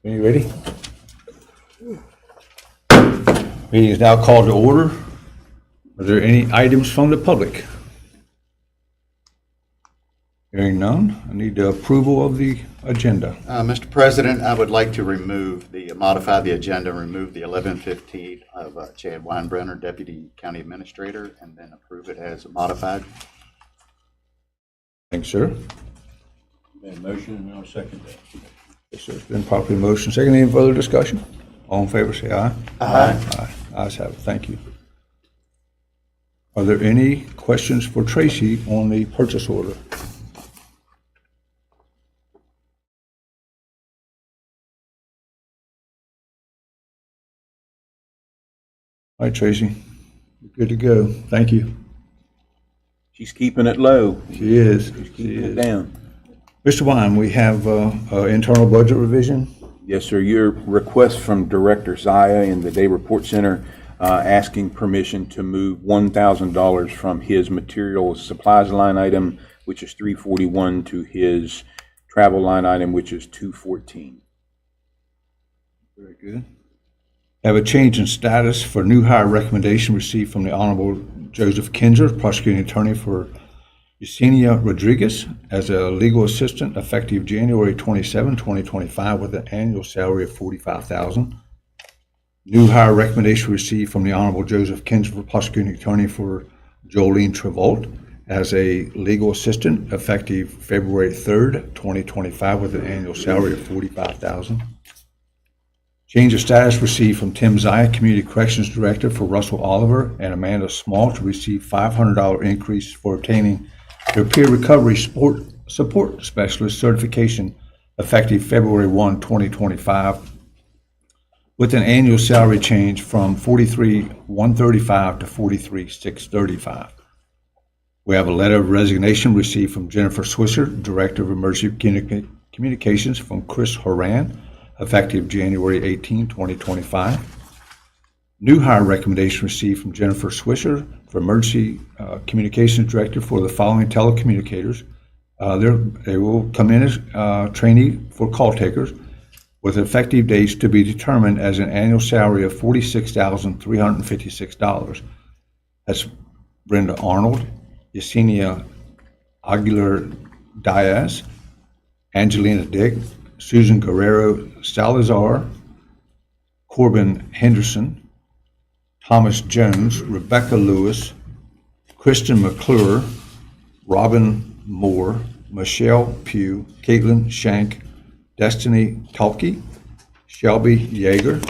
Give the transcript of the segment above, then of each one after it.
Are you ready? Meeting is now called to order. Are there any items from the public? Hearing none, I need the approval of the agenda. Mr. President, I would like to modify the agenda, remove the 11:15 of Chad Weinbrenner, Deputy County Administrator, and then approve it as modified. Thanks, sir. Made a motion, and I'll second that. Yes, sir. It's been properly motioned. Second, any further discussion? All in favor, say aye. Aye. Aye. Ayes have it. Thank you. Are there any questions for Tracy on the purchase order? All right, Tracy, you're good to go. Thank you. She's keeping it low. She is. She's She keeping it is. down. Mr. Wine, we have internal budget revision. Yes, sir. Your request from Director Zaya in the Day Report Center asking permission to move $1,000 from his materials supplies line item, which is $341, to his travel line item, which is $214. Very good. Have a change in status for new hire recommendation received from the Honorable Joseph Kinzer, prosecuting attorney for Yesenia Rodriguez, as a legal assistant effective January 27, 2025, with an annual salary of $45,000. New hire recommendation received from the Honorable Joseph Kinzer, prosecuting attorney for Jolene Trevolt, as a legal assistant effective February 3rd, 2025, with an annual salary of $45,000. Change of status received from Tim Zaya, Community Corrections Director, for Russell Oliver and Amanda Small, to receive $500 increase for obtaining their peer recovery support specialist certification effective February 1, 2025, with an annual salary change from $43,135 to $43,635. We have a letter of resignation received from Jennifer Swisher, Director of Emergency Communications, from Chris Horan, effective January 18, 2025. New hire recommendation received from Jennifer Swisher for Emergency Communications Director for the following telecommunicators. They will come in as trainee for call takers, with effective dates to be determined, as an annual salary of $46,356. That's Brenda Arnold, Yesenia Aguilar Diaz, Angelina Dick, Susan Guerrero Salazar, Corbin Henderson, Thomas Jones, Rebecca Lewis, Kristen McClure, Robin Moore, Michelle Pugh, Caitlin Shank, Destiny Talke, Shelby Yeager.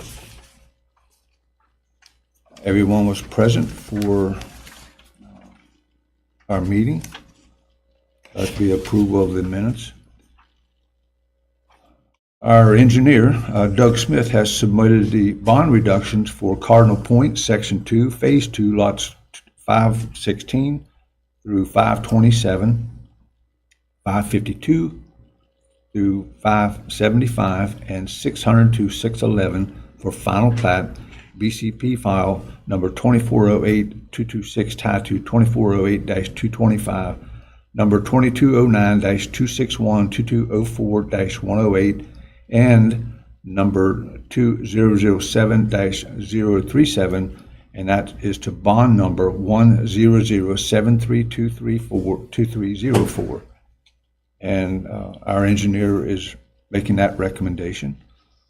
Everyone was present for our meeting. That'd be approval of the minutes. Our engineer, Doug Smith, has submitted the bond reductions for Cardinal Point, Section 2, Phase 2, lots 516 through 527, 552 through 575, and 600 to 611 for final plat, BCP file number 2408-226 tied to 2408-225, number 2209-261-2204-108, and number 2007-037, and that is to bond number 1007323442304. And our engineer is making that recommendation.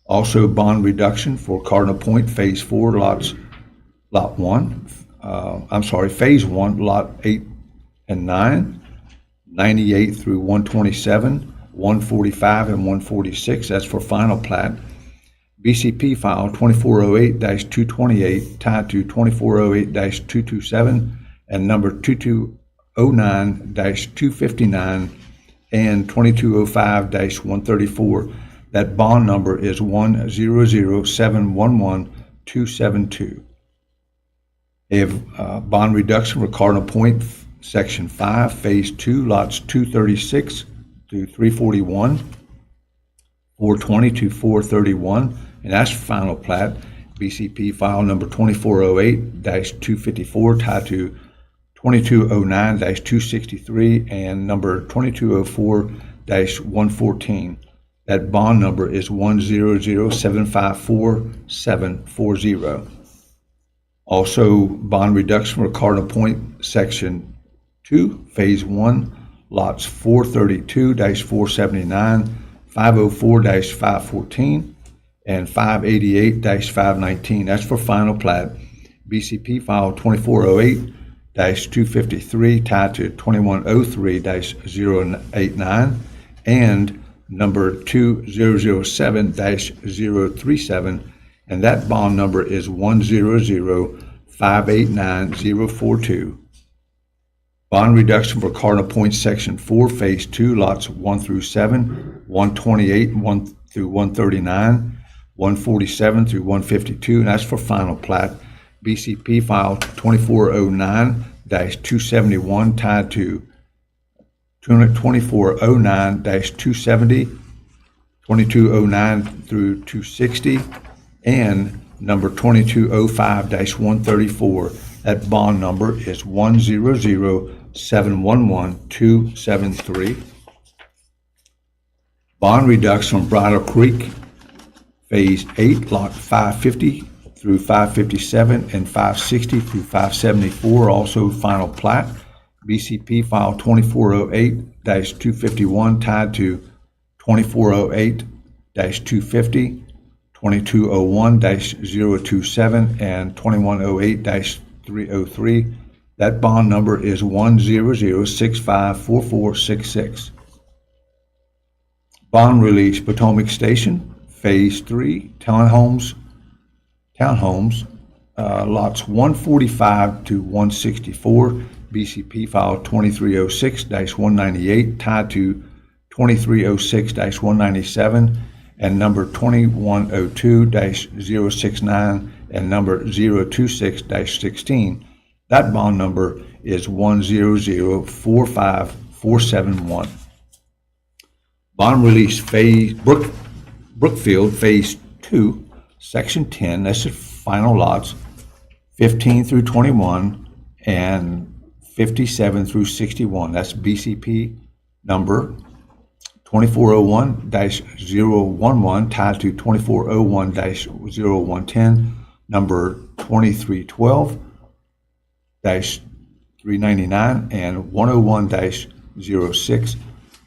Also, bond reduction for Cardinal Point Phase 4, Phase 1, Lot 8 and 9, 98 through 127, 145 and 146, that's for final plat. BCP file 2408-228 tied to 2408-227, and number 2209-259 and 2205-134. That bond number is 100711272. They have bond reduction for Cardinal Point Section 5, Phase 2, lots 236 through 341, 420 to 431, and that's final plat. BCP file number 2408-254 tied to 2209-263 and number 2204-114. That bond number is 100754740. Also, bond reduction for Cardinal Point, Section 2, Phase 1, lots 432-479, 504-514, and 588-519. That's for final plat. BCP file 2408-253 tied to 2103-089 and number 2007-037, and that bond number is 100589042. Bond reduction for Cardinal Point Section 4, Phase 2, lots 1 through 7, 128 1 through 139, 147 through 152, and that's for final plat. BCP file 2409-271 tied to 2409-270, 2209 through 260, and number 2205-134. That bond number is 100711273. Bond reduction from Bridle Creek, Phase 8, Lot 550 through 557 and 560 through 574, also final plat. BCP file 2408-251 tied to 2408-250, 2201-027, and 2108-303. That bond number is 100654466. Bond release, Potomac Station, Phase 3, townhomes, lots 145 to 164, BCP file 2306-198 tied to 2306-197, and number 2102-069 and number 026-16. That bond number is 1004541. Bond release phase Brookfield Phase 2, Section 10, that's the final lots, 15 through 21 and 57 through 61. That's BCP number 2401-011 tied to 2401-0110, number 2312-399 and 101-06.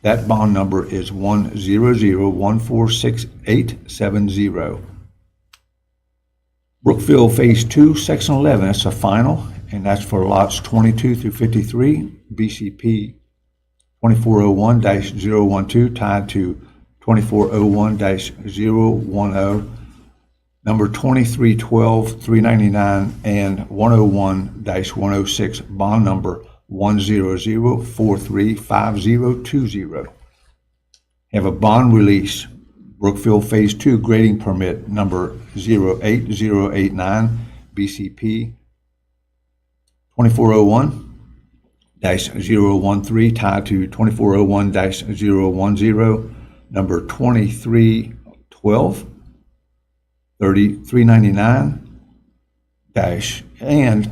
That bond number is 100146870. Brookfield Phase 2, Section 11, that's a final, and that's for lots 22 through 53, BCP 2401-012 tied to 2401-010, number 2312-399 and 101-106, bond number 100435020. Have a bond release, Brookfield Phase 2 grading permit number 08089, BCP 2401-013 tied to 2401-010, number 2399 and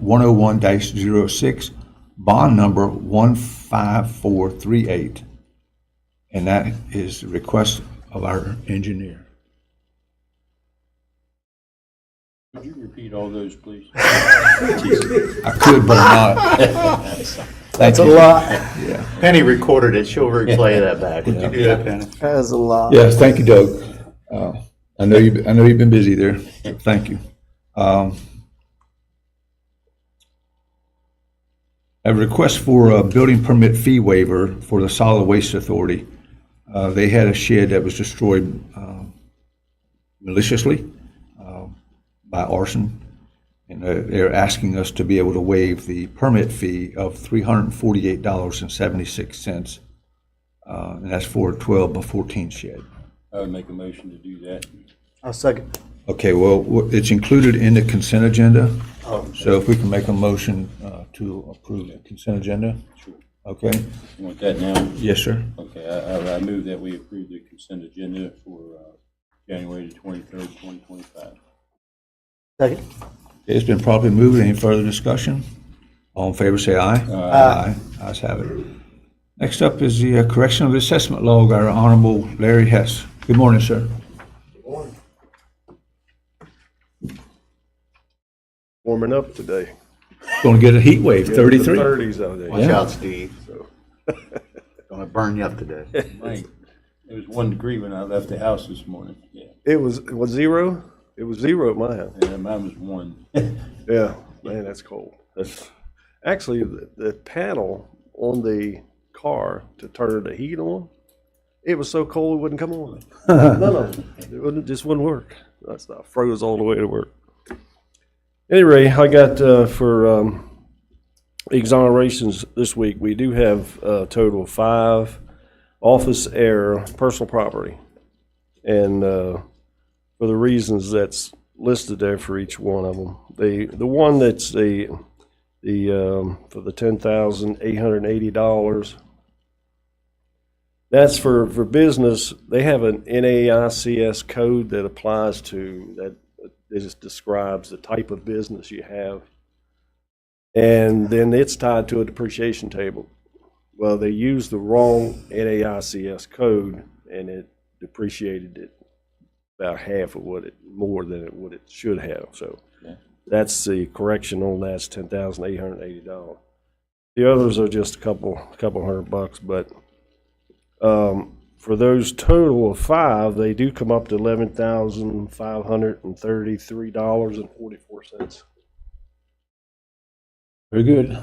101-06, bond number 15438. And that is the request of our engineer. Could you repeat all those, please? I could, but I'm not. That's a lot. Yeah. Penny recorded it. She'll replay that back. Would you do that, Penny? That is a lot. Yes, thank you, Doug. I know you've been busy there. So thank you. A request for a building permit fee waiver for the Solid Waste Authority. They had a shed that was destroyed maliciously by arson, and they're asking us to be able to waive the permit fee of $348.76, and that's for a 12 by 14 shed. I would make a motion to do that. I'll second. Okay, well, it's included in the consent agenda, Oh, so if we can make a motion to approve the consent agenda. sure. Okay, You want that now? yes, sir. Okay, I move that we approve the consent agenda for January the 23rd, 2025. Second. It's been properly moved. Any further discussion? All in favor, say aye. Aye. Ayes have it. Next up is the correction of the assessment log, our Honorable Larry Hess. Good morning, sir. Warming up today. Going to get a heat wave, 33. 30s out there. Watch Yeah. out, Steve. Gonna burn you up today. Right. It was 1 degree when I left the house this morning. Yeah, It was zero? It was zero at my house. yeah, mine was 1. Yeah, man, that's cold. Actually, the panel on the car to turn the heat on, it was so cold it wouldn't come on. No. It just wouldn't work. That's not froze all the way to work. Anyway, I got for exonerations this week, we do have a total of 5 office air personal property. And for the reasons that's listed there for each one of them. The one that's the for the $10,880, that's for business. They have an NAICS code that applies to that. It just describes the type of business you have. And then it's tied to a depreciation table. Well, they used the wrong NAICS code and it depreciated it about half of more than it should have. So that's the correction on that. It's $10,880. The others are just a couple $100, but for those total of 5, they do come up to $11,533.44. Very good.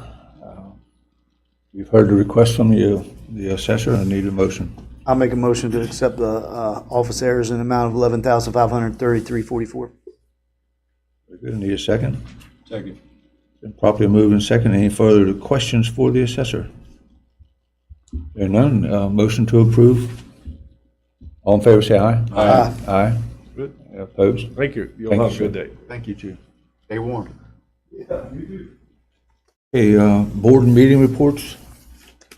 You've heard the request from the assessor. I need a motion. I'll make a motion to accept the office errors in the amount of $11,533.44. Very good. I need a second. Second. Been properly moved and second. Any further questions for the assessor? There are none. Motion to approve. All in favor, say aye. Aye. Aye. Good. Opposed? Thank you. You'll Thank have you, a good sir. day. Thank you, Chief. Stay warm. Okay, board and meeting reports.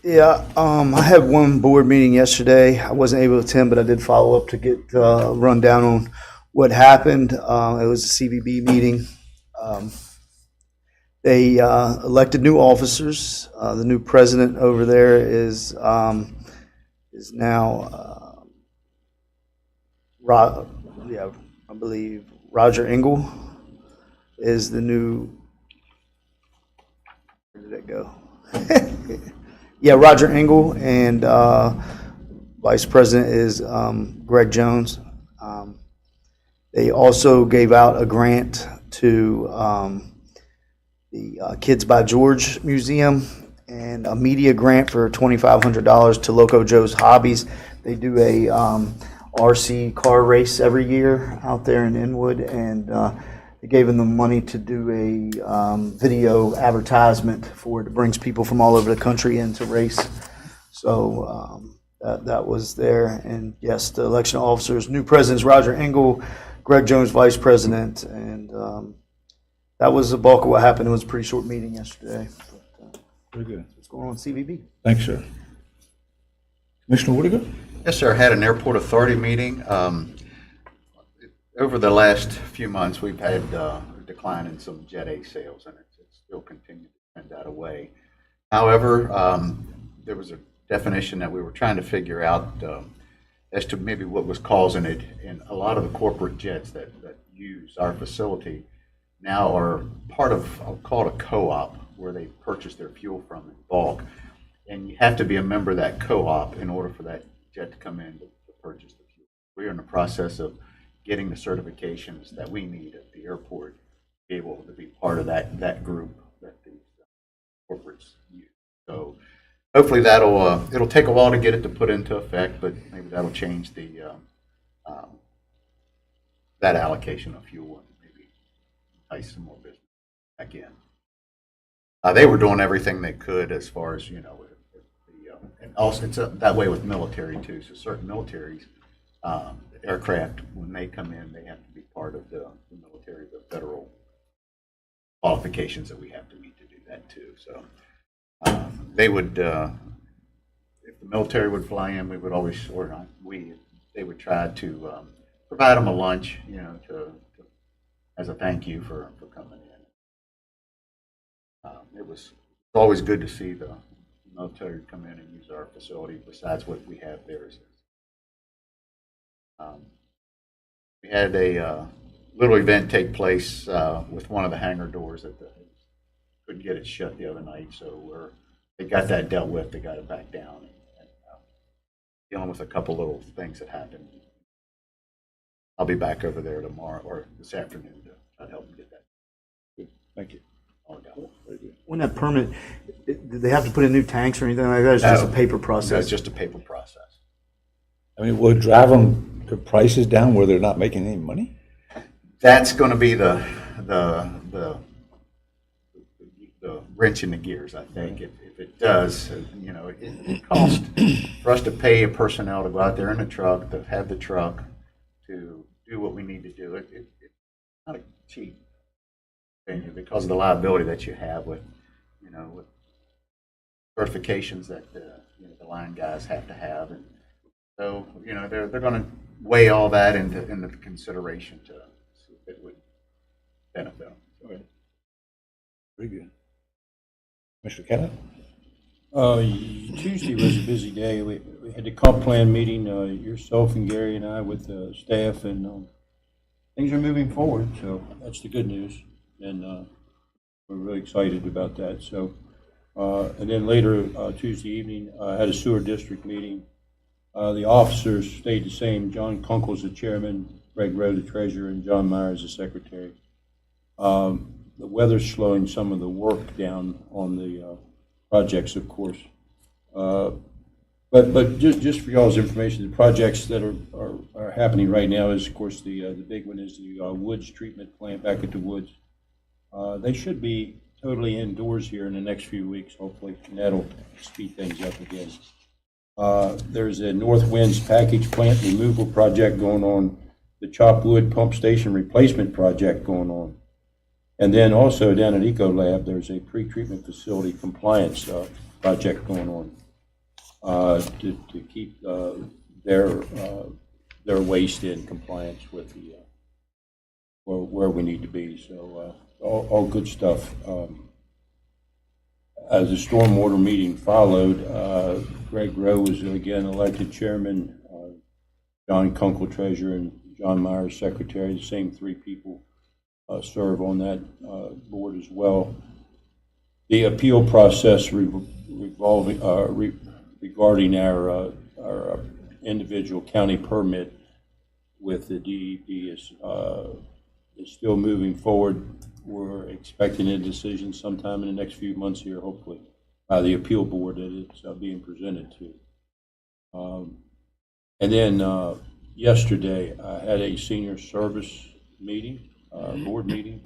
Yeah, I had one board meeting yesterday. I wasn't able to attend, but I did follow up to get a rundown on what happened. It was a CVB meeting. They elected new officers. The new president over there is now, I believe Roger Engel is the new. Where did it go? Yeah, Roger Engel, and Vice President is Greg Jones. They also gave out a grant to the Kids by George Museum and a media grant for $2,500 to Loco Joe's Hobbies. They do a RC car race every year out there in Inwood, and they gave them the money to do a video advertisement for it. It brings people from all over the country in to race. So that was there. And yes, the election officers, new presidents, Roger Engel, Greg Jones, vice president. And that was the bulk of what happened. It was a pretty short meeting yesterday. But, Very good. what's going on with CVB? Thanks, sir. Commissioner Whittaker? Yes, sir. I had an airport authority meeting. Over the last few months, we've had a decline in some Jet A sales, and it's still continued to trend that way. However, there was a definition that we were trying to figure out as to maybe what was causing it. And a lot of the corporate jets that use our facility now are part of, I'll call it a co-op, where they purchase their fuel from in bulk. And you have to be a member of that co-op in order for that jet to come in to purchase the fuel. We're in the process of getting the certifications that we need at the airport to be able to be part of that group that the corporates use. So hopefully it'll take a while to get it to put into effect, but maybe that'll change the that allocation of fuel and maybe entice some more business back in. They were doing everything they could as far as, and also it's that way with military too. So certain militaries, aircraft, when they come in, they have to be part of the military, the federal qualifications that we have to meet to do that too. So they would, if the military would fly in, we would always, or not, they would try to provide them a lunch, to as a thank you for coming in. It was always good to see the military to come in and use our facility besides what we have there. We had a little event take place with one of the hangar doors that couldn't get it shut the other night, so they got that dealt with. They got it back down. And dealing with a couple little things that happened. I'll be back over there tomorrow or this afternoon to try to help them get that. Good. Thank you. All done. Very good. When that permit, did they have to put in new tanks or anything like that? It's just a No. paper So process? it's just a paper process. I mean, will it drive them the prices down where they're not making any money? That's going to be the wrench in the gears, I think. If it does, you know, it costs for us to pay a personnel to go out there in the truck, to have the truck, to do what we need to do. It's not a cheap thing because of the liability that you have with, you know, with certifications that you know, the line guys have to have, and so you know they're going to weigh all that into consideration to see if it would benefit them. Very good. Mr. Kenneth? Tuesday was a busy day. We had the comp plan meeting, yourself and Gary and I with the staff, and things are moving forward, so that's the good news. And we're really excited about that. So, and then later Tuesday evening, I had a sewer district meeting. The officers stayed the same. John Kunkel's the chairman, Greg Rowe the treasurer, and John Myers the secretary. The weather's slowing some of the work down on the projects, of course. But just for y'all's information, the projects that are happening right now is, of course, the big one is the Woods treatment plant back at the Woods. They should be totally indoors here in the next few weeks, hopefully, and that'll speed things up again. There's a North Winds package plant removal project going on, the Chop Wood pump station replacement project going on. And then also down at Ecolab, there's a pre-treatment facility compliance project going on to keep their waste in compliance with the where we need to be. So all good stuff. As the stormwater meeting followed, Greg Rowe was again elected chairman, John Kunkel treasurer, and John Myers secretary. The same three people serve on that board as well. The appeal process regarding our individual county permit with the DEP is still moving forward. We're expecting a decision sometime in the next few months here, hopefully, by the appeal board that it's being presented to. And then yesterday, I had a senior service meeting, board meeting.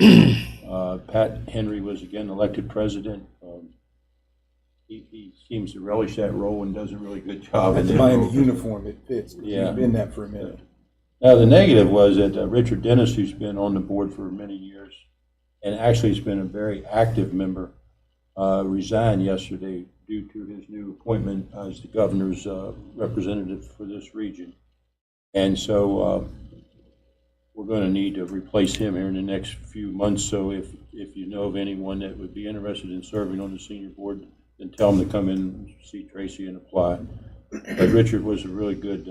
Pat Henry was again elected president. He seems to relish that role and does a really good job. That's buying the uniform, it fits. Yeah. He's been that for a minute. Now, the negative was that Richard Dennis, who's been on the board for many years, and actually has been a very active member, resigned yesterday due to his new appointment as the governor's representative for this region. And so we're going to need to replace him here in the next few months. So if you know of anyone that would be interested in serving on the senior board, then tell them to come in and see Tracy and apply. But Richard was a really good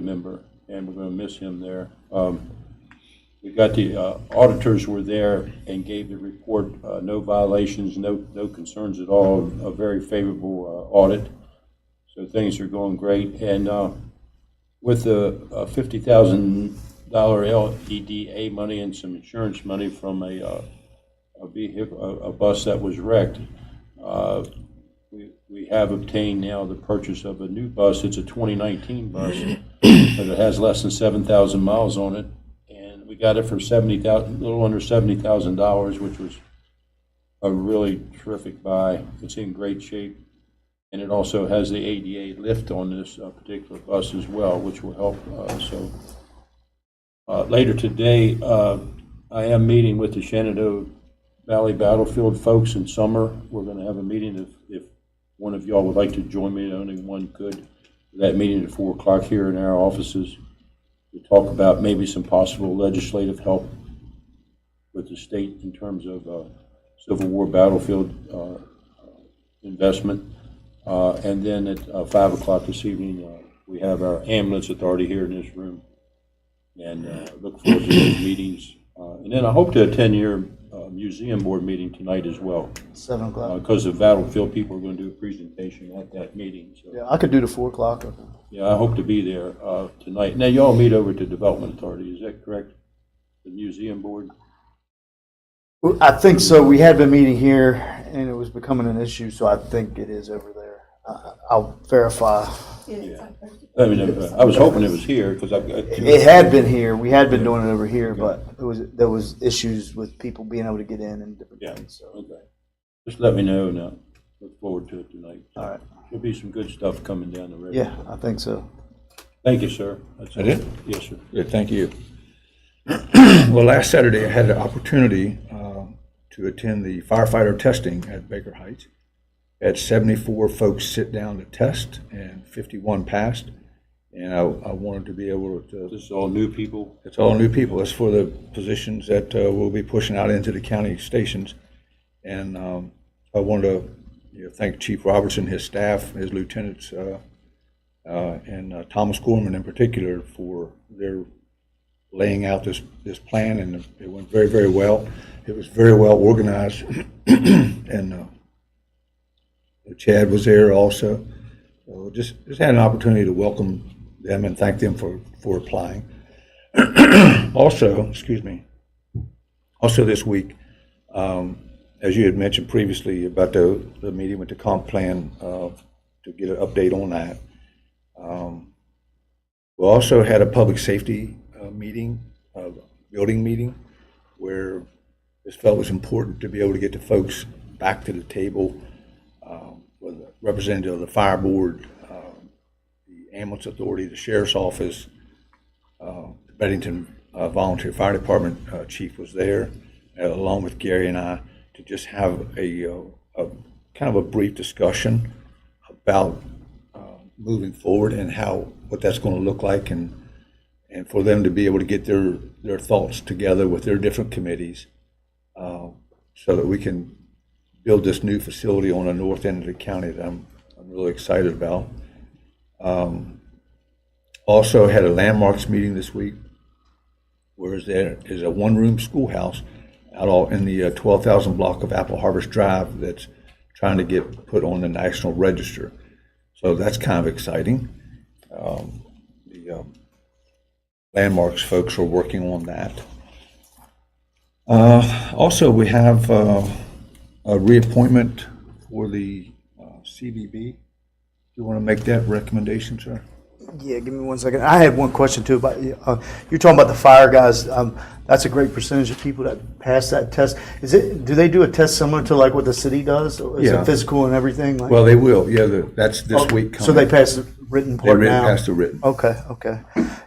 member, and we're going to miss him there. We got the auditors were there and gave the report, no violations, no concerns at all, a very favorable audit. So things are going great. And with the $50,000 LEDA money and some insurance money from a vehicle, a bus that was wrecked, we have obtained now the purchase of a new bus. It's a 2019 bus, but it has less than 7,000 miles on it. We got it for a little under $70,000, which was a really terrific buy. It's in great shape, and it also has the ADA lift on this particular bus as well, which will help. Later today, I am meeting with the Shenandoah Valley Battlefield folks in summer. We're going to have a meeting if one of y'all would like to join me. Only one could. That meeting at 4 o'clock here in our offices. To talk about maybe some possible legislative help with the state in terms of Civil War battlefield investment. And then at 5 o'clock this evening, we have our ambulance authority here in this room. And look forward to those meetings. And then I hope to attend your museum board meeting tonight as well. 7 o'clock. Because the Battlefield people are going to do a presentation at that meeting. So, Yeah, I could do the 4 o'clock. yeah, I hope to be there tonight. Now, y'all meet over to Development Authority, is that correct? The museum board? I think so. We had been meeting here, and it was becoming an issue, so I think it is over there. I'll verify. Yeah. I mean, I was hoping it was here because I've got. It had been here. We had been doing it over here, but there was issues with people being able to get in and different Yeah, things. So. okay. Just let me know and I'll look forward to it tonight. All right. There'll be some good stuff coming down the road. Yeah, I think so. Thank you, sir. That's That it? Yes, sir. Good, thank you. Well, last Saturday, I had the opportunity to attend the firefighter testing at Baker Heights. Had 74 folks sit down to test, and 51 passed. And I wanted to be able to. This is all new people. It's all new people. It's for the positions that we'll be pushing out into the county stations. And I wanted to thank Chief Robertson, his staff, his lieutenants, and Thomas Gorman in particular for their laying out this plan, and it went very, very well. It was very well organized, and Chad was there also. So just had an opportunity to welcome them and thank them for applying. Also, this week, as you had mentioned previously about the meeting with the comp plan, to get an update on that. We also had a public safety meeting, building meeting, where this felt it was important to be able to get the folks back to the table, with a representative of the fire board, the ambulance authority, the sheriff's office, the Bennington Volunteer Fire Department chief was there, along with Gary and I, to just have a kind of a brief discussion about moving forward and what that's going to look like, and for them to be able to get their thoughts together with their different committees, so that we can build this new facility on the north end of the county that I'm really excited about. Also had a landmarks meeting this week, where there is a one-room schoolhouse out in the 12,000 block of Apple Harvest Drive that's trying to get put on the National Register. So that's kind of exciting. The landmarks folks are working on that. Also, we have a reappointment for the CVB. Do you want to make that recommendation, sir? Yeah, give me 1 second. I had one question too about you're talking about the fire guys. That's a great percentage of people that pass that test. Do they do a test similar to like what the city does? Or is Yeah. it physical and everything? Like, Well, they will. Yeah, that's this week coming. so they pass the written They part now. passed the written. Okay.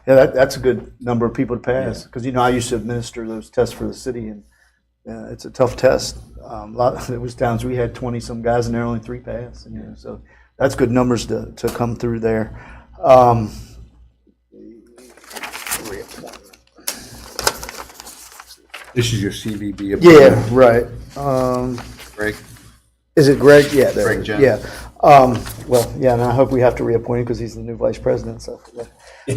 Yeah, that's a good number of people to pass, because I used to administer those tests for the city, and it's a tough test. There was times we had 20 some guys and there only 3 passed. So that's good numbers to come through there. This is your CVB. Yeah, right. Greg? Is it Greg? Yeah, there Greg it is. Jones. Yeah. And I hope we have to reappoint him because he's the new vice president. So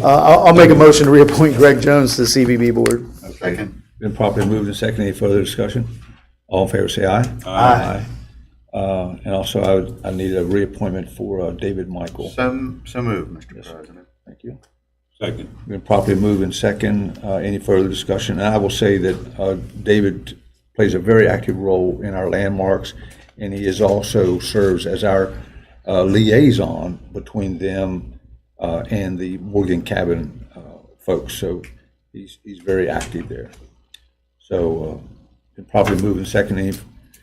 I'll make a motion to reappoint Greg Jones to the CVB board. Second. Been properly moved and seconded. Any further discussion? All in favor, say aye. Aye. And also, I need a reappointment for David Michael. So moved, Mr. President. Thank you. Second. Been properly moved and second. Any further discussion? And I will say that David plays a very active role in our landmarks, and he is also serves as our liaison between them and the Morgan Cabin folks. So he's very active there. So been properly moved and second. Any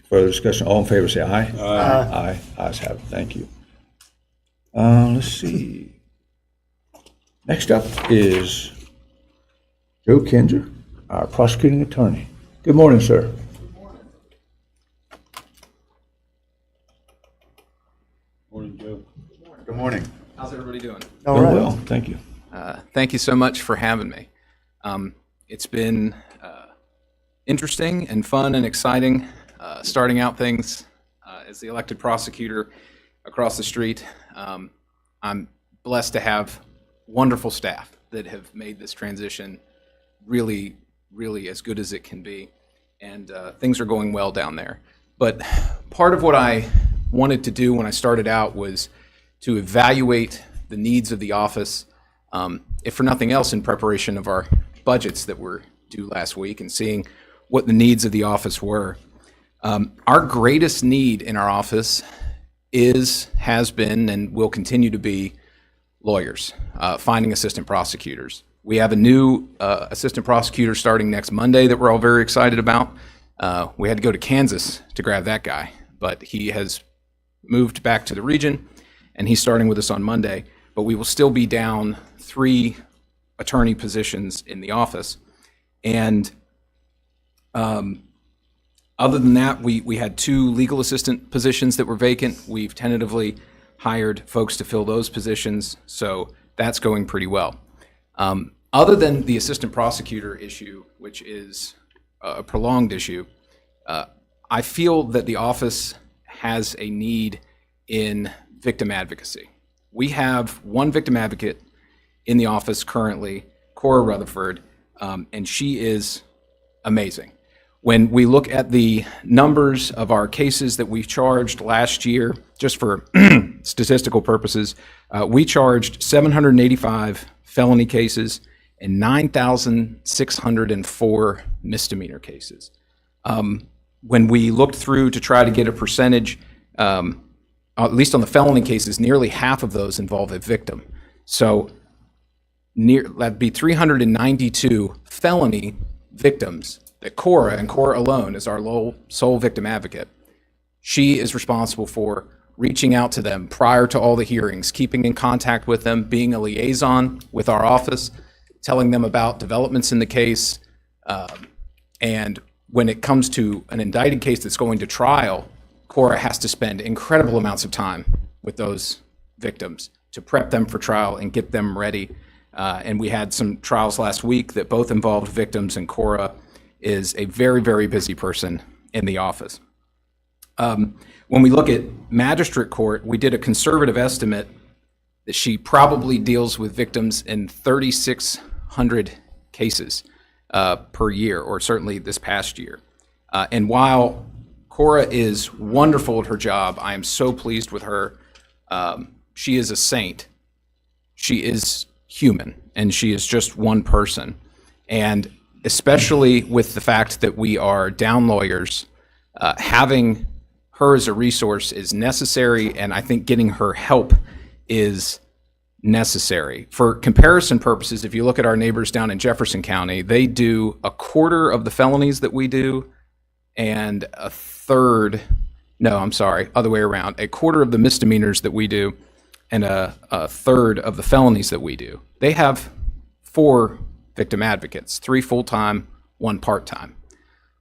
further discussion? All in favor, say aye. Aye. Aye. Ayes have it. Thank you. Let's see. Next up is Joe Kinzer, our prosecuting attorney. Good morning, sir. Morning, Joe. Good morning. How's everybody doing? All Doing right. well, thank you. Thank you so much for having me. It's been interesting and fun and exciting starting out things as the elected prosecutor across the street. I'm blessed to have wonderful staff that have made this transition really, really as good as it can be. And things are going well down there. But part of what I wanted to do when I started out was to evaluate the needs of the office, if for nothing else, in preparation of our budgets that were due last week and seeing what the needs of the office were. Our greatest need in our office has been, and will continue to be lawyers, finding assistant prosecutors. We have a new assistant prosecutor starting next Monday that we're all very excited about. We had to go to Kansas to grab that guy, but he has moved back to the region, and he's starting with us on Monday. But we will still be down 3 attorney positions in the office. And other than that, we had 2 legal assistant positions that were vacant. We've tentatively hired folks to fill those positions, so that's going pretty well. Other than the assistant prosecutor issue, which is a prolonged issue, I feel that the office has a need in victim advocacy. We have one victim advocate in the office currently, Cora Rutherford, and she is amazing. When we look at the numbers of our cases that we charged last year, just for statistical purposes, we charged 785 felony cases and 9,604 misdemeanor cases. When we looked through to try to get a percentage, at least on the felony cases, nearly half of those involve a victim. So that'd be 392 felony victims that Cora, and Cora alone, is our sole victim advocate. She is responsible for reaching out to them prior to all the hearings, keeping in contact with them, being a liaison with our office, telling them about developments in the case. And when it comes to an indicted case that's going to trial, Cora has to spend incredible amounts of time with those victims to prep them for trial and get them ready. And we had some trials last week that both involved victims, and Cora is a very, very busy person in the office. When we look at magistrate court, we did a conservative estimate that she probably deals with victims in 3,600 cases per year, or certainly this past year. And while Cora is wonderful at her job, I am so pleased with her. She is a saint. She is human, and she is just one person. And especially with the fact that we are down lawyers, having her as a resource is necessary, and I think getting her help is necessary. For comparison purposes, if you look at our neighbors down in Jefferson County, they do a quarter of the felonies that we do, and a quarter of the misdemeanors that we do, and a third of the felonies that we do. They have 4 victim advocates, 3 full-time, 1 part-time.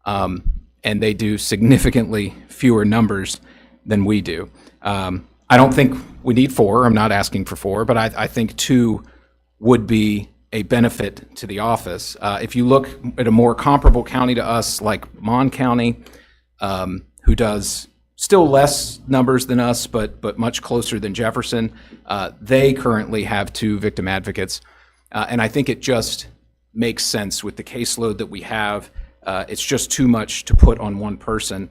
And they do significantly fewer numbers than we do. I don't think we need 4. I'm not asking for 4, but I think 2 would be a benefit to the office. If you look at a more comparable county to us, like Mon County, who does still less numbers than us, but much closer than Jefferson, they currently have 2 victim advocates. And I think it just makes sense with the caseload that we have. It's just too much to put on one person.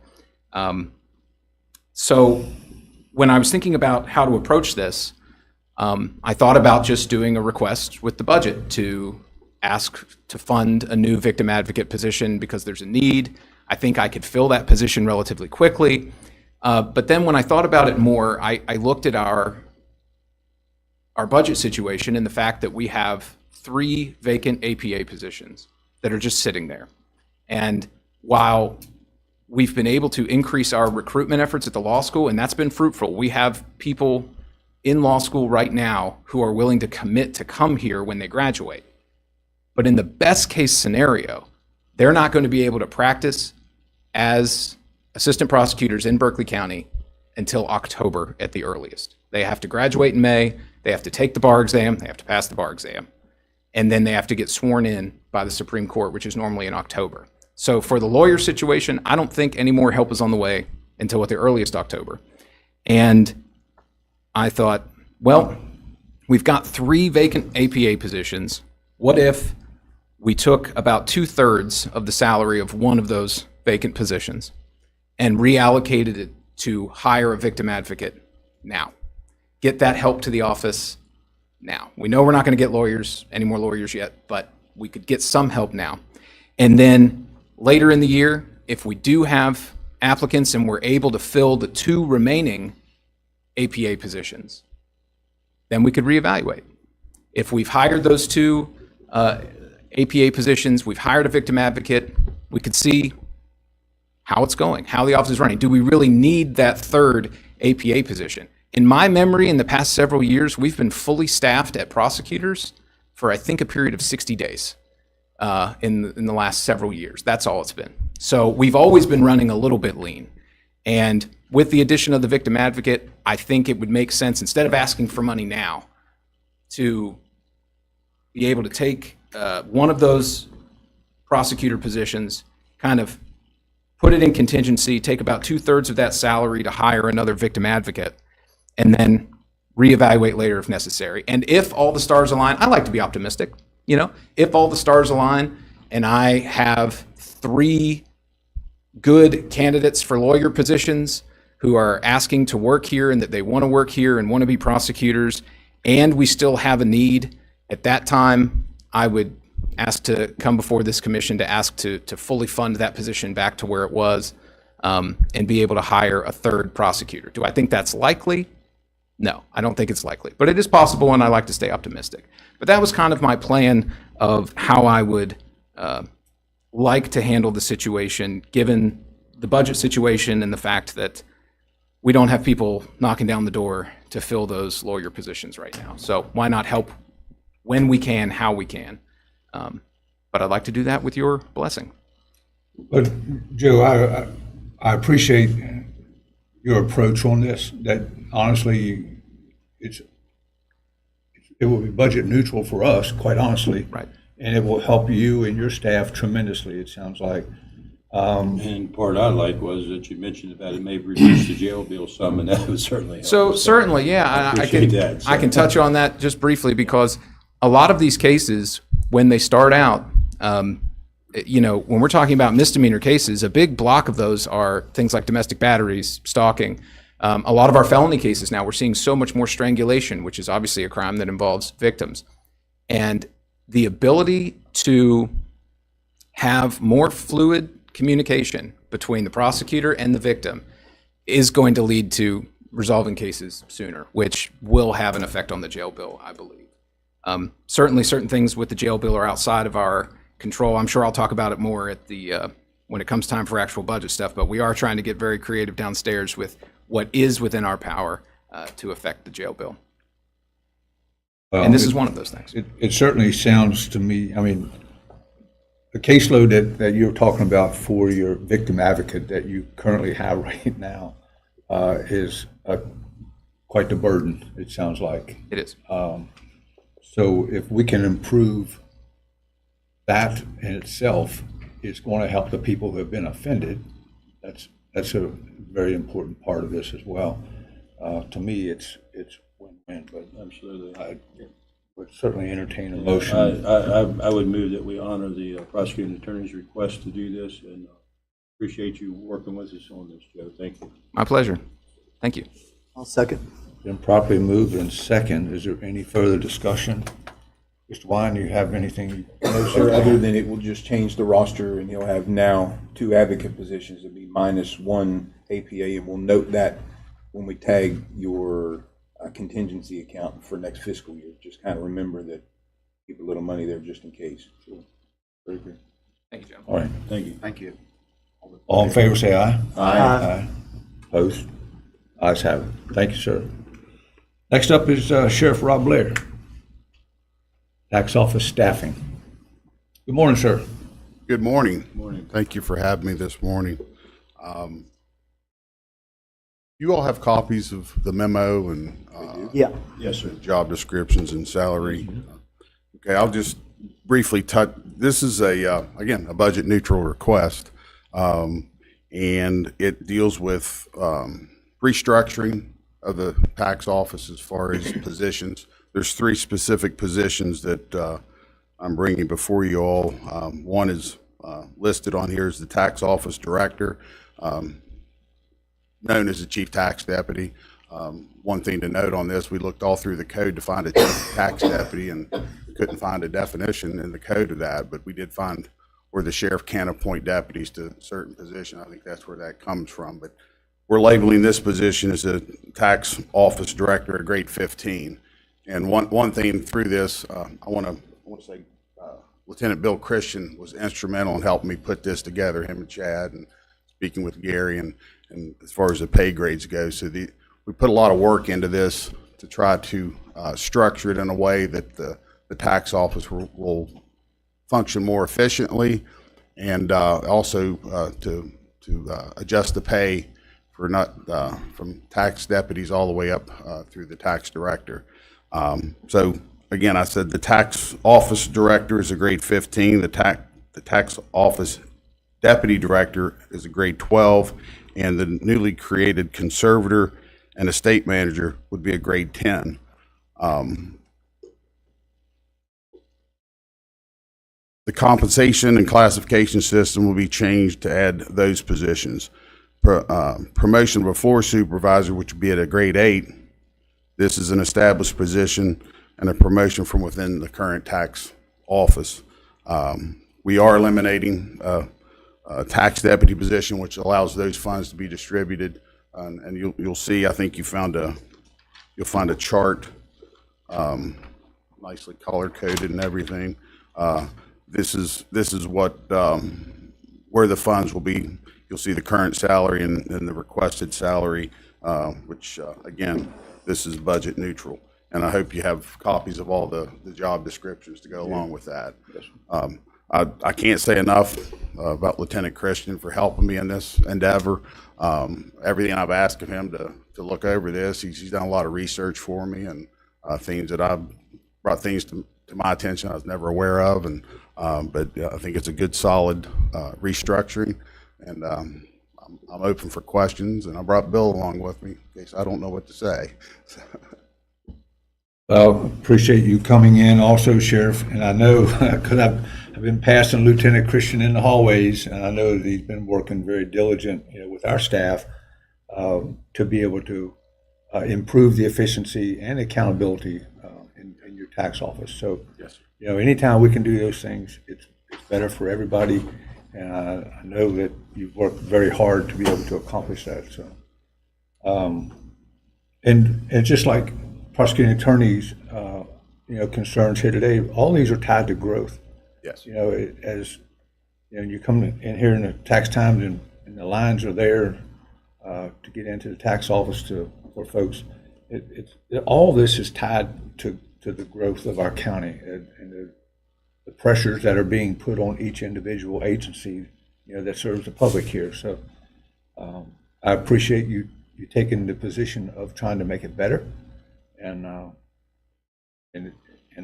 So when I was thinking about how to approach this, I thought about just doing a request with the budget to ask to fund a new victim advocate position because there's a need. I think I could fill that position relatively quickly. But then when I thought about it more, I looked at our budget situation and the fact that we have 3 vacant APA positions that are just sitting there. And while we've been able to increase our recruitment efforts at the law school, and that's been fruitful, we have people in law school right now who are willing to commit to come here when they graduate. But in the best case scenario, they're not going to be able to practice as assistant prosecutors in Berkeley County until October at the earliest. They have to graduate in May, they have to take the bar exam, they have to pass the bar exam, and then they have to get sworn in by the Supreme Court, which is normally in October. So for the lawyer situation, I don't think any more help is on the way until at the earliest October. And I thought, well, we've got 3 vacant APA positions. What if we took about 2/3 of the salary of one of those vacant positions and reallocated it to hire a victim advocate now? Get that help to the office now. We know we're not going to get any more lawyers yet, but we could get some help now. And then later in the year, if we do have applicants and we're able to fill the 2 remaining APA positions, then we could reevaluate. If we've hired those 2 APA positions, we've hired a victim advocate, we could see how it's going, how the office is running. Do we really need that 3rd APA position? In my memory, in the past several years, we've been fully staffed at prosecutors for, I think, a period of 60 days in the last several years. That's all it's been. So we've always been running a little bit lean. And with the addition of the victim advocate, I think it would make sense, instead of asking for money now, to be able to take one of those prosecutor positions, kind of put it in contingency, take about 2/3 of that salary to hire another victim advocate, and then reevaluate later if necessary. And if all the stars align, I like to be optimistic, if all the stars align and I have 3 good candidates for lawyer positions who are asking to work here and that they want to work here and want to be prosecutors, and we still have a need, at that time, I would ask to come before this commission to ask to fully fund that position back to where it was, and be able to hire a 3rd prosecutor. Do I think that's likely? No, I don't think it's likely, but it is possible, and I like to stay optimistic. But that was kind of my plan of how I would like to handle the situation, given the budget situation and the fact that we don't have people knocking down the door to fill those lawyer positions right now. So why not help when we can, how we can? But I'd like to do that with your blessing. But Joe, I appreciate your approach on this, that honestly, it will be budget neutral for us, quite honestly. Right. And it will help you and your staff tremendously, it sounds like. And part I like was that you mentioned about it may reduce the jail bill some, and that would certainly help. So certainly, yeah, appreciate that, so. I can touch on that just briefly, because a lot of these cases, when they start out, when we're talking about misdemeanor cases, a big block of those are things like domestic batteries, stalking. A lot of our felony cases now, we're seeing so much more strangulation, which is obviously a crime that involves victims. And the ability to have more fluid communication between the prosecutor and the victim is going to lead to resolving cases sooner, which will have an effect on the jail bill, I believe. Certainly, certain things with the jail bill are outside of our control. I'm sure I'll talk about it more at when it comes time for actual budget stuff, but we are trying to get very creative downstairs with what is within our power to affect the jail bill. And this is one of those things. It certainly sounds to me, the caseload that you're talking about for your victim advocate that you currently have right now is quite the burden, it sounds like. It is. So if we can improve that in itself, it's going to help the people who have been offended. That's a very important part of this as well. To me, it's win-win, but Absolutely. I would certainly entertain a motion. I would move that we honor the prosecuting attorney's request to do this, and appreciate you working with us on this, Joe. Thank you. My pleasure. Thank you. I'll second. Been properly moved and second. Is there any further discussion? Mr. Wine, do you have anything? No, sir, other than it will just change the roster, and he'll have now 2 advocate positions. It'll be minus 1 APA, and we'll note that when we tag your contingency account for next fiscal year. Just kind of remember that, keep a little money there just in case. So, Very good. Thank you, Joe. All right. Thank you. Thank you. All in favor, say aye. Aye. Opposed? Ayes have it. Thank you, sir. Next up is Sheriff Rob Blair, Tax Office Staffing. Good morning, sir. Good morning. Morning. Thank you for having me this morning. You all have copies of the memo and Yeah. Yes, sir. job descriptions and salary. Okay, I'll just briefly touch. This is again, a budget neutral request. and it deals with restructuring of the tax office as far as positions. There's 3 specific positions that I'm bringing before you all. One is listed on here as the tax office director, known as the chief tax deputy. One thing to note on this, we looked all through the code to find a chief tax deputy and couldn't find a definition in the code of that, but we did find where the sheriff can appoint deputies to a certain position. I think that's where that comes from. But we're labeling this position as a tax office director at grade 15. And one thing through this, I want to say Lieutenant Bill Christian was instrumental in helping me put this together, him and Chad, and speaking with Gary, and as far as the pay grades go. So we put a lot of work into this to try to structure it in a way that the tax office will function more efficiently, and also to adjust the pay for from tax deputies all the way up through the tax director. So again, I said the tax office director is a grade 15. The tax office deputy director is a grade 12, and the newly created conservator and estate manager would be a grade 10. The compensation and classification system will be changed to add those positions. Promotion of a floor supervisor, which would be at a grade 8. This is an established position and a promotion from within the current tax office. We are eliminating a tax deputy position, which allows those funds to be distributed. And you'll see, I think you'll find a chart, nicely color coded and everything. This is what where the funds will be. You'll see the current salary and the requested salary, which again, this is budget neutral. And I hope you have copies of all the job descriptions to go along with that. I can't say enough about Lieutenant Christian for helping me in this endeavor. Everything I've asked of him to look over this, he's done a lot of research for me, and things that I've brought things to my attention I was never aware of. And but I think it's a good, solid restructuring, and I'm open for questions. And I brought Bill along with me in case I don't know what to say. Well, appreciate you coming in also, Sheriff, and I know, because I've been passing Lieutenant Christian in the hallways, and I know that he's been working very diligent, with our staff to be able to improve the efficiency and accountability in your tax office. So, Yes. Anytime we can do those things, it's better for everybody, and I know that you've worked very hard to be able to accomplish that. So, and just like prosecuting attorneys, concerns here today, all these are tied to growth. Yes. As you come in here in the tax times and the lines are there to get into the tax office for folks. All this is tied to the growth of our county and the pressures that are being put on each individual agency, that serves the public here. So I appreciate you taking the position of trying to make it better. And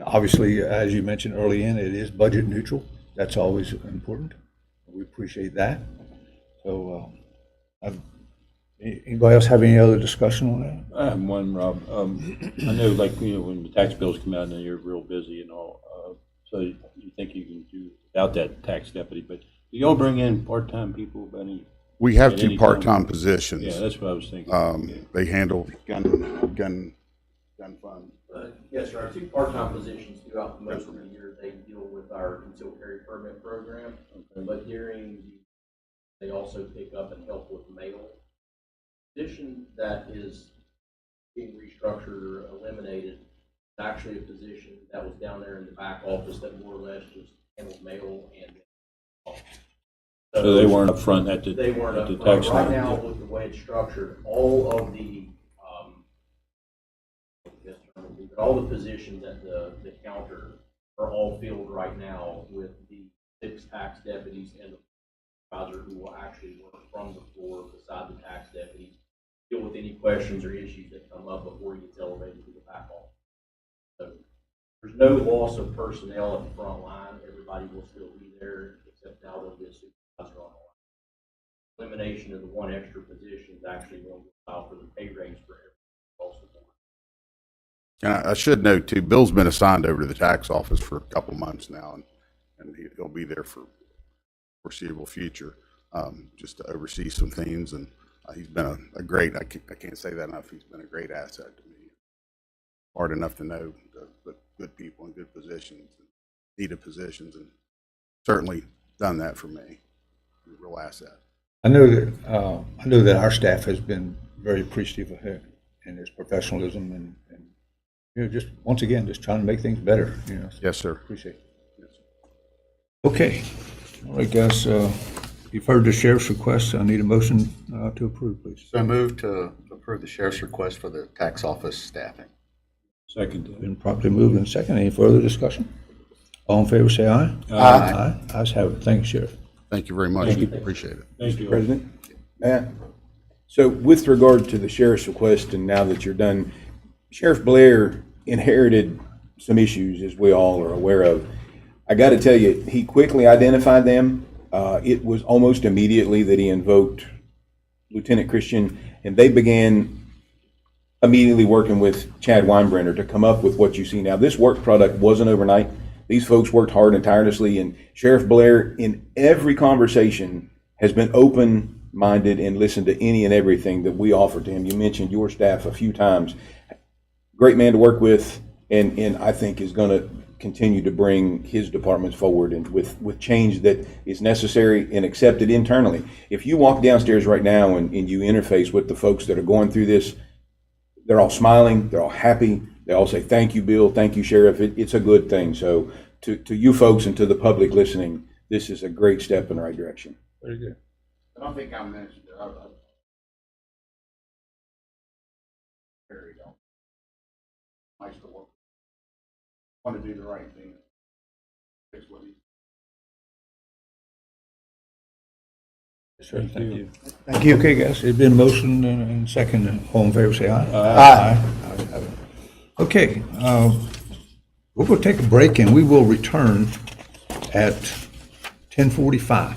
obviously, as you mentioned early in, it is budget neutral. That's always important. We appreciate that. So, anybody else have any other discussion on that? I have one, Rob. I know, when the tax bills come out, and you're real busy and all, so you think you can do without that tax deputy, but do y'all bring in part-time people by any? We have At 2 any part-time time? positions. Yeah, that's what I was thinking. They handle gun fund. Yes, sir. Our 2 part-time positions throughout most of the year, they deal with our concealed carry permit program. But they also pick up and help with mail. The position that is being restructured or eliminated is actually a position that was down there in the back office that more or less just handled mail and. So they weren't up front at the They weren't at the up front. tax Right line. now, with the way it's structured, all of the positions at the counter are all filled right now with the 6 tax deputies and the supervisor who will actually work from the floor beside the tax deputies, deal with any questions or issues that come up before he gets elevated to the back office. So there's no loss of personnel at the front line. Everybody will still be there, except now there'll be a supervisor on the line. elimination of the one extra position is actually going to allow for the pay raise for everyone across the board. And I should note too, Bill's been assigned over to the tax office for a couple months now, and he'll be there for foreseeable future, just to oversee some things. And he's been a great, I can't say that enough, he's been a great asset to me. Hard enough to know to put good people in good positions, needed positions, and certainly done that for me. He's a real asset. I know that our staff has been very appreciative of him and his professionalism and just, once again, just trying to make things better, so Yes, sir. appreciate it. Okay. All right, guys, you've heard the sheriff's request. I need a motion to approve, please. So move to approve the sheriff's request for the tax office staffing. Second. Been properly moved and second. Any further discussion? All in favor, say aye. Aye. Ayes have it. Thank you, Sheriff. Thank you very much. Appreciate it. Thank you. President? Matt? So with regard to the sheriff's request, and now that you're done, Sheriff Blair inherited some issues, as we all are aware of. I got to tell you, he quickly identified them. It was almost immediately that he invoked Lieutenant Christian, and they began immediately working with Chad Weinbrenner to come up with what you see now. This work product wasn't overnight. These folks worked hard and tirelessly, and Sheriff Blair, in every conversation, has been open-minded and listened to any and everything that we offered to him. You mentioned your staff a few times. Great man to work with, and I think is going to continue to bring his departments forward and with change that is necessary and accepted internally. If you walk downstairs right now and you interface with the folks that are going through this, they're all smiling, they're all happy, they all say, thank you, Bill, thank you, Sheriff. It's a good thing. So to you folks and to the public listening, this is a great step in the right direction. Very good. I don't think I mentioned it. Very don't. Nice to work. Want to do the right thing. Fix what he. Yes, sir. Thank you. Thank you. Okay, guys, it's been a motion and second. All in favor, say aye. Aye. Ayes have it. Okay, we're going to take a break and we will return at 10:45.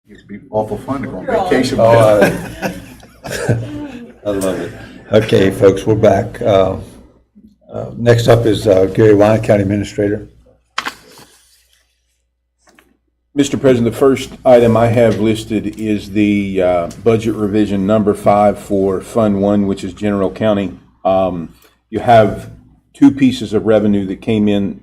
It'd be awful fun to go on vacation. Oh, I love it. Okay, folks, we're back. Next up is Gary Wine, County Administrator. Mr. President, the first item I have listed is the budget revision number 5 for Fund 1, which is General County. You have two pieces of revenue that came in.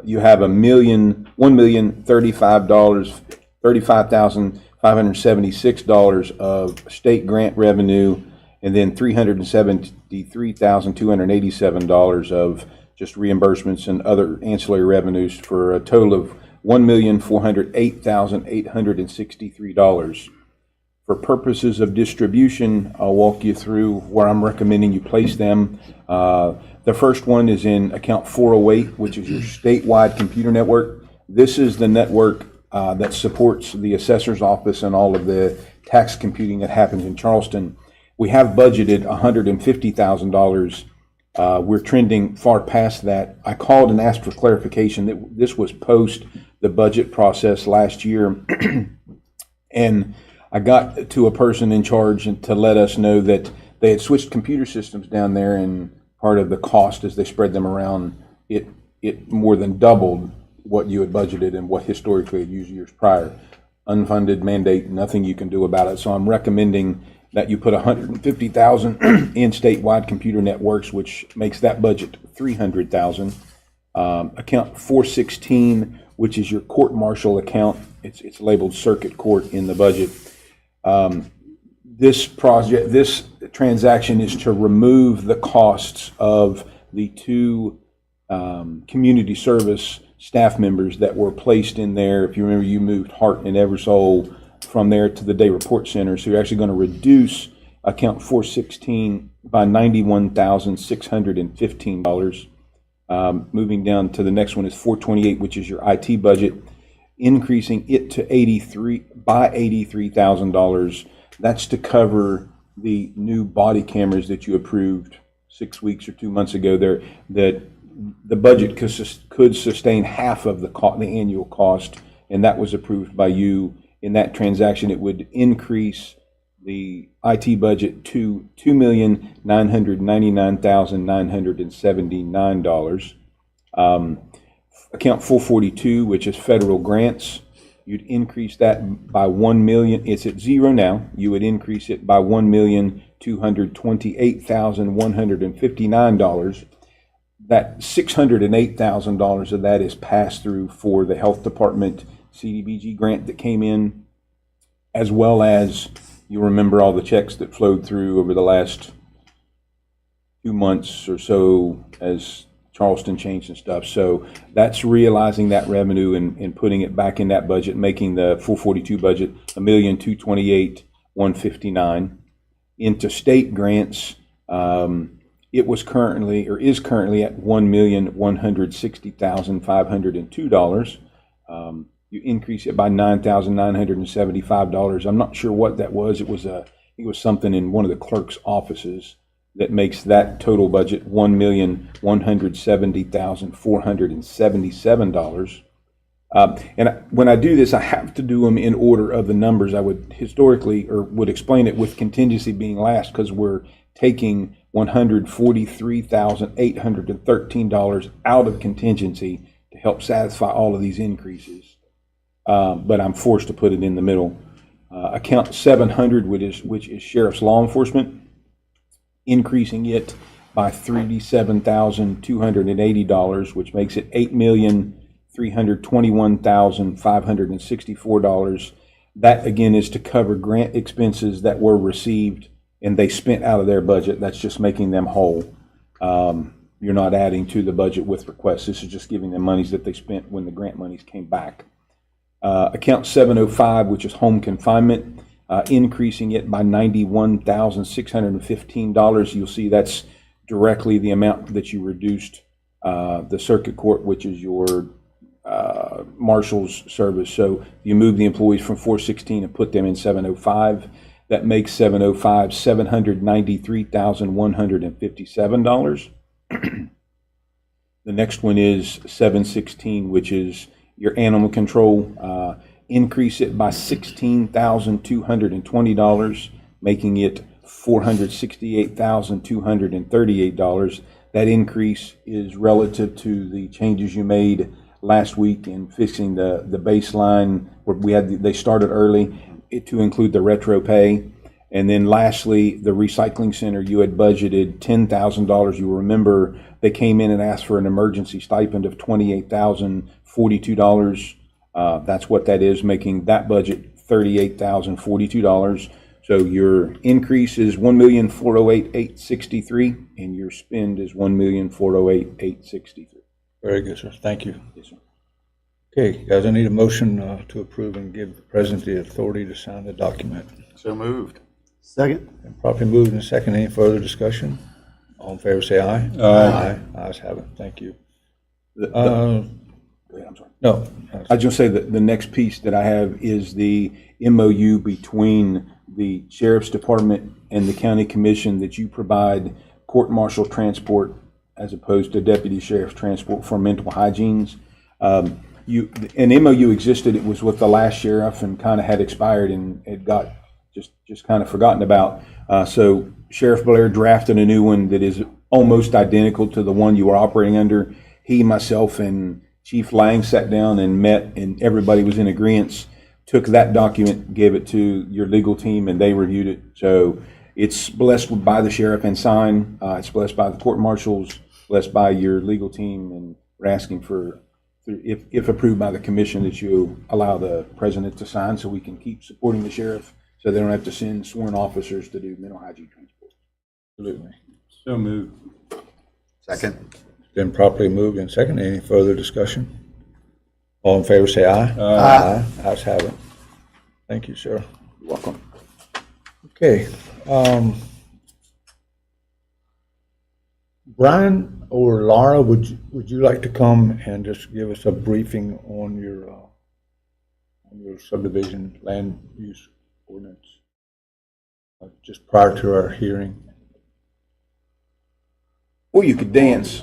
You have $1,035,576 of state grant revenue, and then $373,287 of just reimbursements and other ancillary revenues, for a total of $1,408,863. For purposes of distribution, I'll walk you through where I'm recommending you place them. The first one is in account 408, which is your statewide computer network. This is the network that supports the assessor's office and all of the tax computing that happens in Charleston. We have budgeted $150,000. We're trending far past that. I called and asked for clarification that this was post the budget process last year. And I got to a person in charge to let us know that they had switched computer systems down there, and part of the cost as they spread them around, it more than doubled what you had budgeted and what historically had used years prior. Unfunded mandate, nothing you can do about it. So I'm recommending that you put $150,000 in statewide computer networks, which makes that budget $300,000. Account 416, which is your court martial account. It's labeled circuit court in the budget. This transaction is to remove the costs of the two community service staff members that were placed in there. If you remember, you moved Hart and Eversole from there to the day report center. So you're actually going to reduce account 416 by $91,615. Moving down to the next one is 428, which is your IT budget, increasing it to $83,000. That's to cover the new body cameras that you approved 6 weeks or 2 months ago. There, that the budget could sustain half of the annual cost, and that was approved by you. In that transaction, it would increase the IT budget to $2,999,979. Account 442, which is federal grants, you'd increase that by $1 million. It's at zero now. You would increase it by $1,228,159. That $608,000 of that is passed through for the health department CDBG grant that came in, as well as, you remember all the checks that flowed through over the last 2 months or so as Charleston changed and stuff. So that's realizing that revenue and putting it back in that budget, making the 442 budget $1,228,159. Into state grants, it was currently, or is currently, at $1,160,502. You increase it by $9,975. I'm not sure what that was. It was something in one of the clerk's offices that makes that total budget $1,170,477. And when I do this, I have to do them in order of the numbers. I would historically, or would explain it with contingency being last, because we're taking $143,813 out of contingency to help satisfy all of these increases. But I'm forced to put it in the middle. Account 700, which is Sheriff's Law Enforcement, increasing it by $37,280, which makes it $8,321,564. That, again, is to cover grant expenses that were received and they spent out of their budget. That's just making them whole. You're not adding to the budget with requests. This is just giving them monies that they spent when the grant monies came back. Account 705, which is home confinement, increasing it by $91,615. You'll see that's directly the amount that you reduced the circuit court, which is your marshal's service. So you move the employees from 416 and put them in 705. That makes 705 $793,157. The next one is 716, which is your animal control. increase it by $16,220, making it $468,238. That increase is relative to the changes you made last week in fixing the baseline, where they started early to include the retro pay. And then lastly, the recycling center, you had budgeted $10,000. You remember they came in and asked for an emergency stipend of $28,042. That's what that is, making that budget $38,042. So your increase is $1,408,863, and your spend is $1,408,863. Very good, sir. Thank you. Yes, sir. Okay, guys, I need a motion to approve and give the president the authority to sign the document. So moved. Second? And properly moved and second. Any further discussion? All in favor, say aye. Aye. Ayes have it. Thank you. Go ahead, I'm sorry. No. I just say that the next piece that I have is the MOU between the Sheriff's Department and the County Commission that you provide court-martial transport as opposed to deputy sheriff's transport for mental hygienes. An MOU existed, it was with the last sheriff and kind of had expired and it got just kind of forgotten about. So Sheriff Blair drafted a new one that is almost identical to the one you were operating under. He, myself, and Chief Lang sat down and met, and everybody was in agreement. Took that document, gave it to your legal team, and they reviewed it. So it's blessed by the sheriff and signed. It's blessed by the court marshals, blessed by your legal team, and we're asking for, if approved by the commission, that you allow the president to sign so we can keep supporting the sheriff so they don't have to send sworn officers to do mental hygiene transport. Absolutely. So moved. Second. Been properly moved and second. Any further discussion? All in favor, say aye. Aye. Ayes have it. Thank you, sir. You're welcome. Okay. Brian or Laura, would you like to come and just give us a briefing on your subdivision land use ordinance, just prior to our hearing? Or you could dance,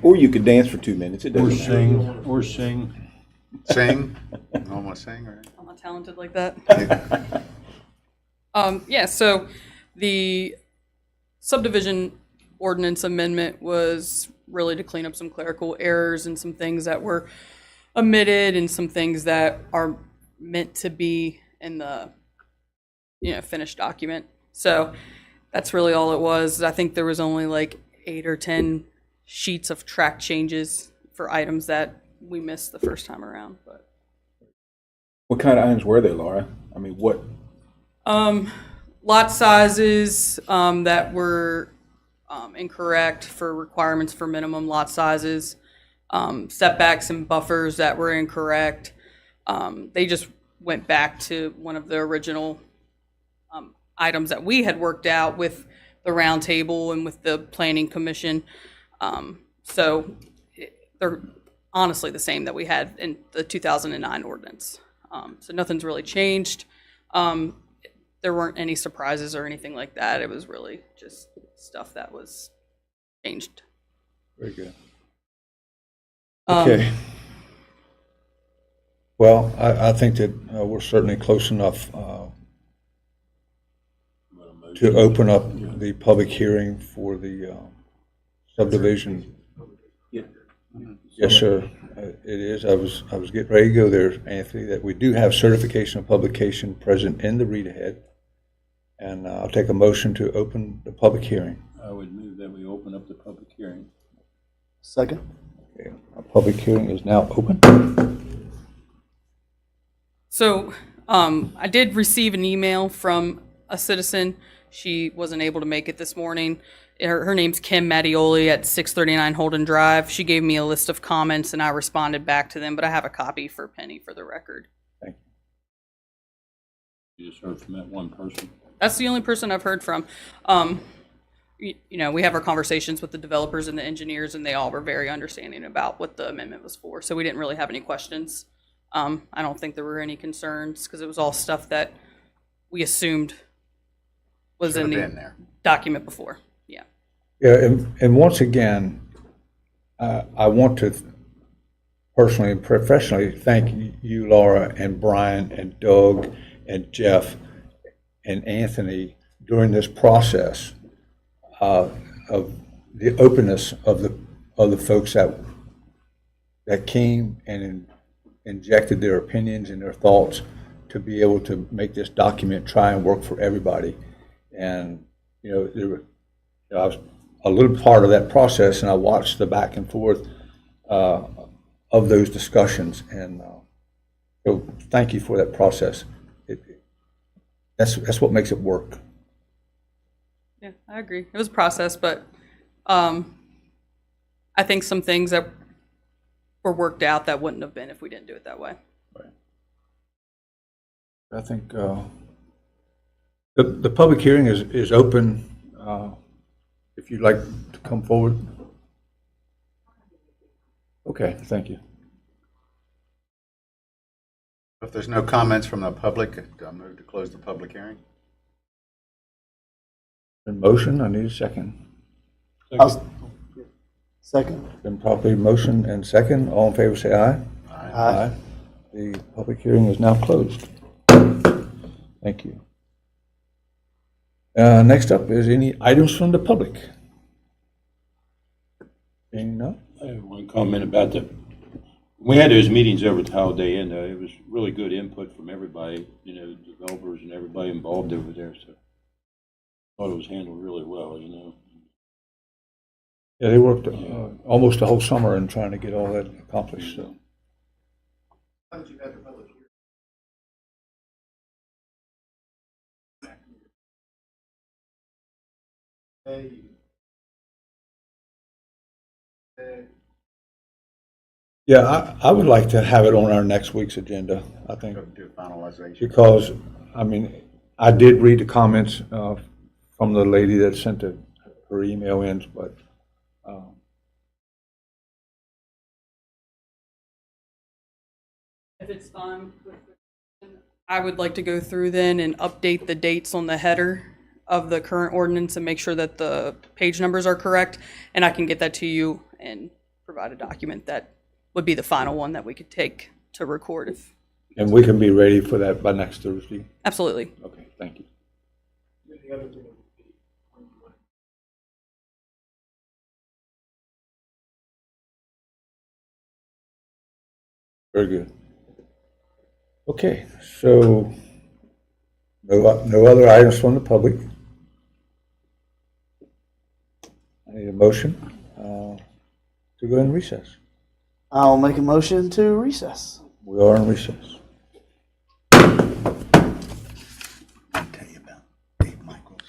or you could dance for 2 minutes. It Or doesn't matter. sing. Sing? You don't want to sing, right? I'm not talented like that. Yeah, so the subdivision ordinance amendment was really to clean up some clerical errors and some things that were omitted and some things that are meant to be in the, finished document. So that's really all it was. I think there was only like 8 or 10 sheets of track changes for items that we missed the first time around, but. What kind of items were they, Laura? I mean, what? Lot sizes that were incorrect for requirements for minimum lot sizes, setbacks and buffers that were incorrect. They just went back to one of the original items that we had worked out with the round table and with the planning commission. So they're honestly the same that we had in the 2009 ordinance. So nothing's really changed. There weren't any surprises or anything like that. It was really just stuff that was changed. Very good. Okay. Well, I think that we're certainly close enough to open up the public hearing for the subdivision. Yes, sir. It is. I was getting ready to go there, Anthony, that we do have certification of publication present in the read-ahead. And I'll take a motion to open the public hearing. I would move that we open up the public hearing. Second? Okay, our public hearing is now open. So I did receive an email from a citizen. She wasn't able to make it this morning. Her name's Kim Mattioli at 639 Holden Drive. She gave me a list of comments and I responded back to them, but I have a copy for Penny for the record. Thank You just heard from that one person. That's the only person I've heard from. We have our conversations with the developers and the engineers, and they all were very understanding about what the amendment was for. So we didn't really have any questions. I don't think there were any concerns because it was all stuff that we assumed was Should in have the been there. document before. Yeah. Yeah, and once again, I want to personally and professionally thank you, Laura, and Brian, and Doug, and Jeff, and Anthony during this process of the openness of the folks that came and injected their opinions and their thoughts to be able to make this document try and work for everybody. And, I was a little part of that process, and I watched the back and forth of those discussions. And so thank you for that process. That's what makes it work. Yeah, I agree. It was a process, but I think some things that were worked out that wouldn't have been if we didn't do it that way. I think the public hearing is open. If you'd like to come forward. Okay, thank you. If there's no comments from the public, I'll move to close the public hearing. In motion, I need a second. Second. Been properly motion and second. All in favor, say aye. Aye. The public hearing is now closed. Thank you. Next up is any items from the public? Seeing none? I have one comment about we had those meetings over at Holiday Inn. It was really good input from everybody, developers and everybody involved over there. So I thought it was handled really well, Yeah, they worked almost the whole summer in trying to get all that accomplished. So. Yeah, I would like to have it on our next week's agenda, I think, Do finalization. because, I did read the comments from the lady that sent her email in, but If it's fine, I would like to go through then and update the dates on the header of the current ordinance and make sure that the page numbers are correct. And I can get that to you and provide a document that would be the final one that we could take to record if. and we can be ready for that by next Thursday. Absolutely. Okay, thank you. Very good. Okay, so no other items from the public. I need a motion to go in recess. I'll make a motion to recess. We are in recess. I'll tell you about Dave Michaels.